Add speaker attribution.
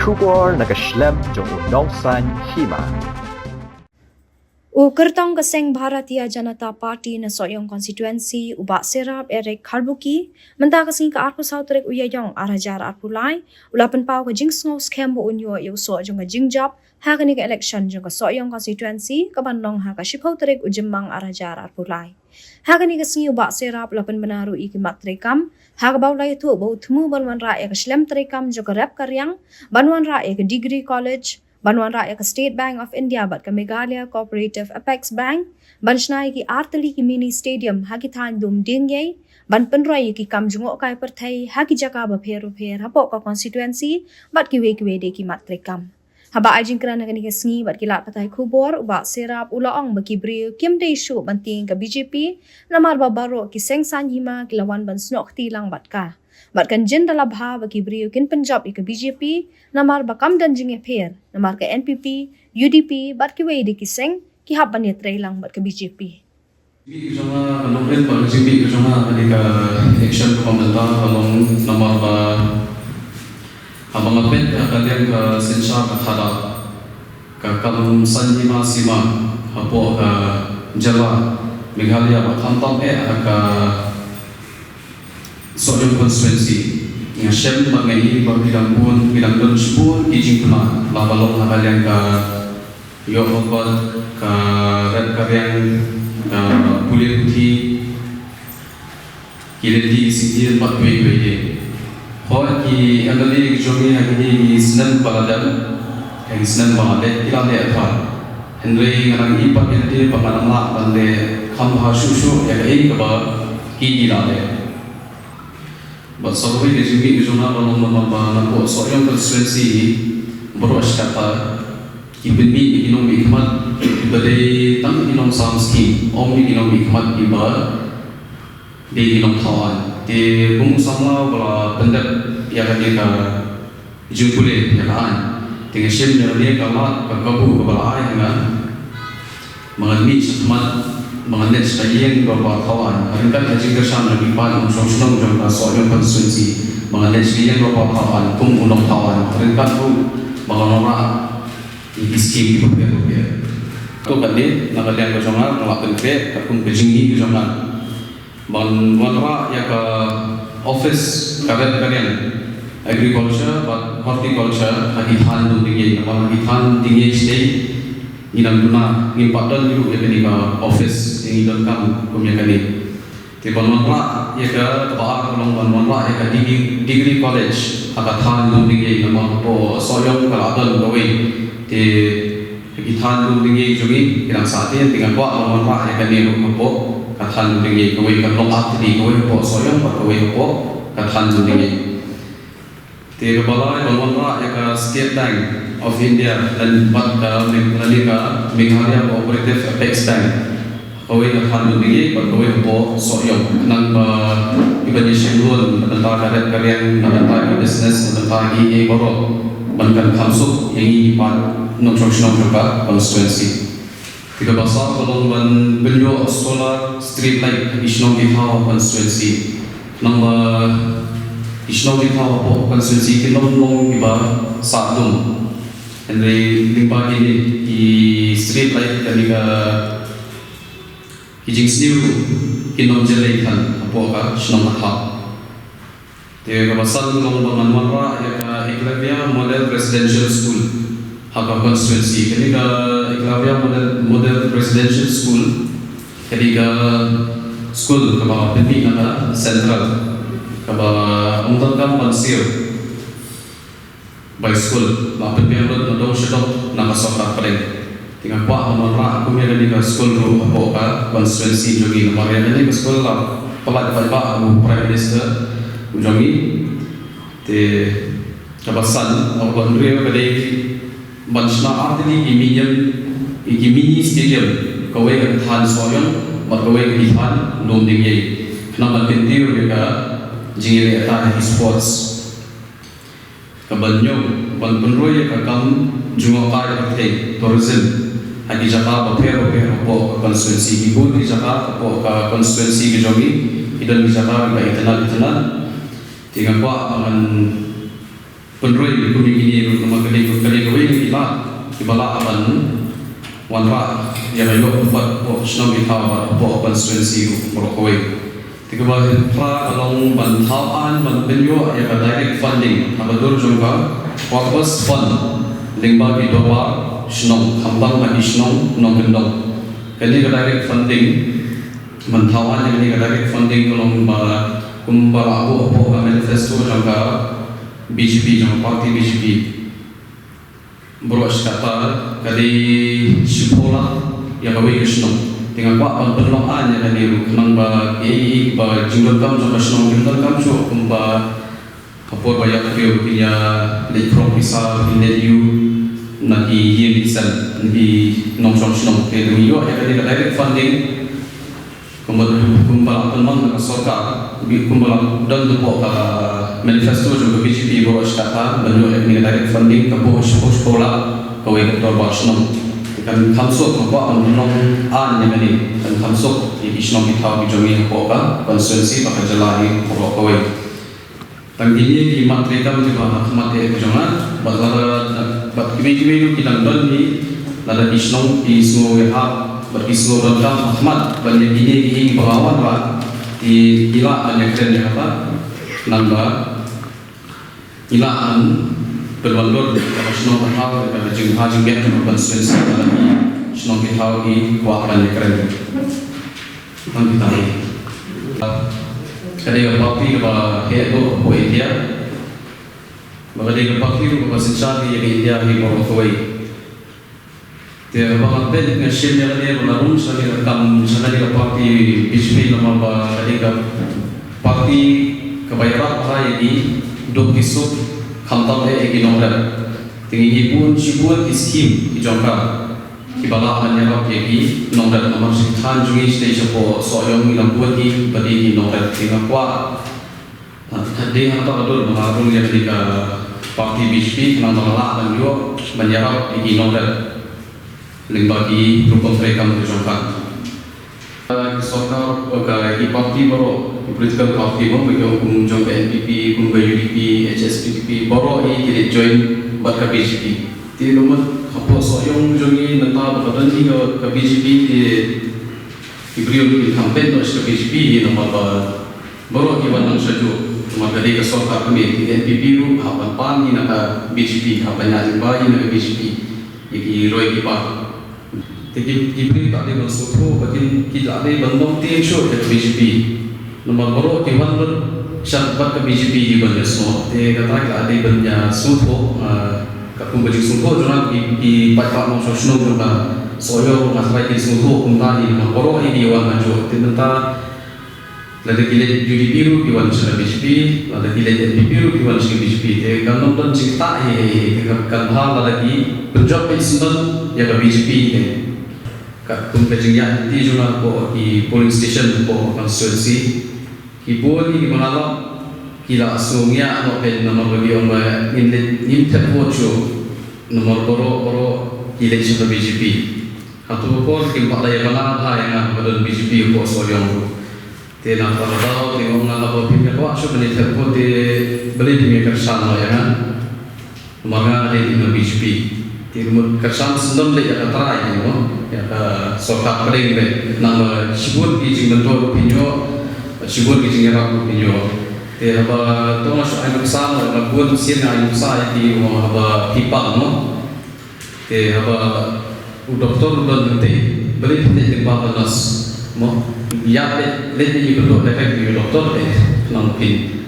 Speaker 1: Kubor nakaslem jong Nausan Hima.
Speaker 2: Kertong Keseng Bharatiya Janata Party na soyong konstituensi ubak serap Eric Harbuki mentah kesing ke arpu sautrek uyayong arajar arpu lai ulapan pau ke jingsngau scam bo unyo yu so jong ke jingjab ha ke ni ke election jong ke soyong konstituensi ke bandong ha ke shipau trek ujemang arajar arpu lai ha ke ni ke singi ubak serap ulapan benaru iki mat trekam ha ke bau lai tu bau temu banwan ra ke slem trekam jong ke rap karyang banwan ra ke degree college Banwan Raya ke State Bank of India bat ke Meghalaya Cooperative Apex Bank, ban shnai ki Artali ki mini stadium haki than dum dingyai, ban penroi ki kam jungok kai perthai haki jaka ba pher hapok ka constituency bat ki we de ki matrekam. Haba ajing kerana kani ke sngi bat ki lat patai khubor uba serap ulaong baki bri kim de shu banting ke BJP namar ba baro ki sengsan hima ki lawan ban snok tilang bat ka. Batkan jen dalam bha bagi beriu kin Punjab ke BJP namar bakam dan jinge pher namar ke NPP UDP bat ki wei de kiseng ki hab ban yetre lang bat ke BJP
Speaker 3: Bi jama local policy bi jama ka action pemerintah along namar ba abang apet kalian ke sensa ka khada ka kam sanjima sima hapo ka Java Meghalaya ba khamtam ka soyong konstituensi yang shem mengenai bidang don sepun kijing pula labalong nakalian ka yokot ka red karyang ka kulit putih kiledi sindir mat wei ho ki angali jomi hagi snan baladan hagi snan balade ilale atha henry ngarang ipak kiledi pangalamla bande khamha shushu ya ei ka ba ki dilale Basawi di sini ujungnya kalau membangun aku soalnya konstituensi beruas kata ibni inom hikmat ibadai tang inom samski om inom hikmat iba di inom tawan di pengusaha bala pendak yang dia jumpa yang lain dengan shen dia kalau kabu bala ayah dengan mengalami hikmat mengenai sekalian beberapa kawan, mereka haji kersam lagi pan unsur-unsur jangka soal konstitusi mengenai sekalian beberapa kawan, undang kawan, mereka tu mengenai iskim itu berbeda. Aku kali nak kalian bersama melakukan kerja, aku berjinggi bersama, mengenai ya ke office kalian agriculture, horticulture, hakitan tu tinggi, nama hakitan tinggi sendiri. Inang guna ngimpadan dulu ya kini ka office yang idon kam kumya kini. Ti banwanra ya ka tabar kolong banwanra ya ka degree college akathan dum dingi nama po soyong kaladan gawe ti ikithan dum dingi jogi ilang sate tingan kwa banwanra ya kini po kathan dum dingi gawe ka long at di gawe po soyong pa gawe po kathan dum dingi. Ti balai banwanra ya ka State Bank of India dan Meghalaya Cooperative Apex Bank. Kawai kathan dingi pagkawai po soyong nang ibadah syurul tentang karya tentang business tentang EA boro bankan kamsuk yang ipat non-functional juga konstituensi. Tiga bahasa kalau benyo solar street light isnong dithaw konstituensi nang isnong dithaw po konstituensi kinong iba sadum. Henry limpa ini di street light ketika hijing sendiri kinom jelai kan apa ka senang hak. Dia kawasan lombangan marah ya ka Iklavia Model Residential School hak konstituensi ketika Iklavia Model Residential School ketika school kaba penting na central kaba umtangkam pansir by school lapit biarut nodong sedok nakasokak paling tinggal pak menolak aku mereka di school ru apa ka konstituensi jogi nomor yang ini school lah pelat pak aku prime minister jogi te kabasan aku bandri kadai bansna artini iki mini stadium kawai ka than soyong mat kawai ka than nom ding yai kenapa penting mereka jingile ta sports kabanyong panpunroy kakam jumokay kapte tourism hagi jaka bapero po konstituensi ibu di jaka po ka konstituensi gijogi idan di jaka ka itanan tinggal po aman penroi ku ini nama kali ni ila ibala aban wanwa ya bayo buat snom itawa buat constituency Morokoi tiga pra along bantawan ban benyo ya direct funding abadur jongka purpose fund lingba di doa snom hambang ma snom nom gendong kali direct funding bantawan ini direct funding along ba kumbara abu manifesto jongka BJP jong parti BJP boros kata kali sekolah yang kawin kesno dengan pak penelongan yang kali kenang ba ba jinggal kam jong kesno jinggal kam jo kumba apor banyak video punya lekrom bisa hindiu nanti ye bisa nanti nongshong sno ke dunia yang kali direct funding kumba penelong dengan sorka kumba dan tuh manifesto juga BJP boros kata banyak yang direct funding ke bos sekolah kawin ketua basnom kan kamsuk apa penong an yang ini kan kamsuk di isnom kita bijomi apa konstituensi bakal jelahi pro kawin tang ini di matrika juga mati bijongan bazar bat kimi kita don ni nada isnom di semua hak berisno dan Ahmad banyak ini bawawan lah di ila banyak keren apa nambah ilaan berwalor snom hal pada jeng hajing biar konstituensi dalam snom kita di kuapan keren kan kita ada yang papi ke hedo ko India bagade ke papi ke pasca di India di Morokoi dia bakat bed ngasih dia dia melarung sekali rekam sekali ke parti BJP nama ba ketika parti kebayaran apa ini dok isuk kantor egi nomor tinggi pun sibuk iskim dijangka kibala menyerap egi nomor nomor sekian juga stage po soyong ilang buat di badi nomor tinggal kuat tadi apa betul melarung yang ketika parti BJP menolak dan juga menyerap egi nomor limbagi rukun mereka menunjukkan sokar bagi parti baru political party baru bagi hukum NPP, hukum UDP, HSPDP baru ini tidak join buat ke BJP. Di rumah apa soyong jongi mentah berkaitan dengan ke BJP diberi untuk campaign untuk ke BJP nama baru kita nang sejuk cuma dari ke sokar kami di NPP ru apa pan ini nak BJP apa yang bayi nak BJP ini roy kita tapi ibri tak ada masuk bagian kita ada bandung tisu ke BJP nomor baru di mana syarat ke BJP di banyak semua dia kata ada banyak suhu kakung baju suhu jangan di pakai masuk snow juga soyo masalah di suhu kumta di nomor baru ini orang maju tentang lada kilat UDP ru di mana sudah BJP lada kilat NPP ru di mana sudah BJP dia kan nonton cerita kan hal lagi berjob insident ya ke BJP kat kumpulnya di juga po di polling station po constituency ibu ni mengalami kila asungnya no pen nomor bagi orang in terpojo nomor boro election BJP atau po kimpa daya bangala yang pada BJP po soyong tena pada tengok ngala po pindah po so beli terpo de beli di kersan ya kan manga di BJP timur kersan sendom le ya katara ini no ya sokap paling le nama sibut di jingbentor pinyo sibut di jingera pinyo te apa to masuk ayo sama na buat sin ayo sa di apa pipa no te apa doktor udah nanti beli di tempat nas mo ya le di betul efek di doktor nang pin